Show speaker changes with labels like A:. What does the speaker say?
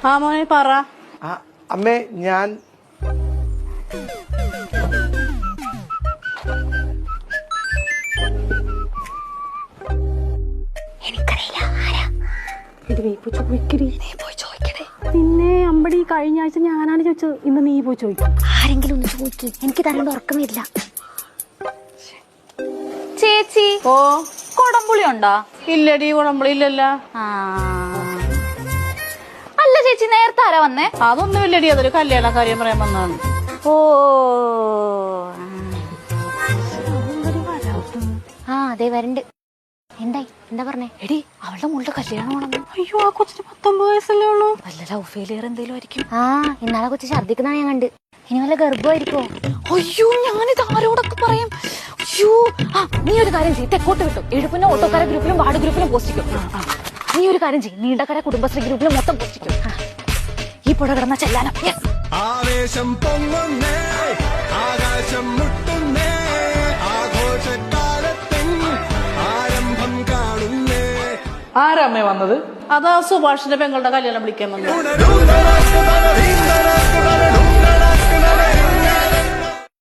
A: ആ മോനെ പറ.
B: അമ്മേ ഞാൻ
A: പിന്നെ അമ്പടി കഴിഞ്ഞ ആഴ്ച ഞാനാണ് ചോദിച്ചത്, ഇന്ന് നീ പോയി ചോദിക്കും.
C: ആരെങ്കിലും ഒന്ന് ചോദിക്കും, എനിക്ക് തരണ്ട് ഉറക്കം വരില്ല. ചേച്ചി
A: ഓ
C: കൊടംപുളി ഉണ്ടോ?
A: ഇല്ലടി, കുഴമ്പളി ഇല്ലല്ല.
C: അല്ല ചേച്ചി, നേരത്തെ ആരാ വന്നേ?
A: അതൊന്നും ഇല്ലടി, അതൊരു കല്യാണ കാര്യം പറയാൻ വന്നതാണ്.
C: ഓ അതെ വരണ്ട്. എന്തായി, എന്താ പറഞ്ഞേ? എടി അവളുടെ മോളുടെ കല്യാണമാണെന്ന്.
A: അയ്യോ, ആ കൊച്ചിന് 19 വയസ്സല്ലേ ഉള്ളൂ.
C: വല്ല ലവ് ഫെയിലിയർ എന്തെങ്കിലും ആയിരിക്കും. ഇന്നാളെ കൊച്ചു ഛർദിക്കുന്നതാണ് ഞാൻ കണ്ട്. ഇനി വല്ല ഗർഭമായിരിക്കോ? അയ്യോ, ഞാനിത് ആരോടൊക്കെ പറയും. അയ്യോ, നീ ഒരു കാര്യം ചെയ്യ്, തെക്കോട്ട് വിട്ടു എഴുപ്പുന്ന ഓട്ടോക്കാര ഗ്രൂപ്പിലും വാർഡ് ഗ്രൂപ്പിലും പോസ്റ്റിക്കും. നീ ഒരു കാര്യം ചെയ്യ്, നീണ്ടക്കര കുടുംബശ്രീ ഗ്രൂപ്പിലും മൊത്തം പോസ്റ്റിക്കും. ഈ പുഴ കിടന്ന ചെല്ലാനം.
D: ആവേശം പൊങ്ങുന്നേ, ആകാശം മുട്ടുന്നേ, ആഘോഷക്കാലത്തിൻ ആരംഭം കാണുന്നേ.
B: ആരമ്മേ വന്നത്?
A: അതാ സുഭാഷിന്റെ പെങ്ങളുടെ കല്യാണം വിളിക്കാൻ വന്നത്.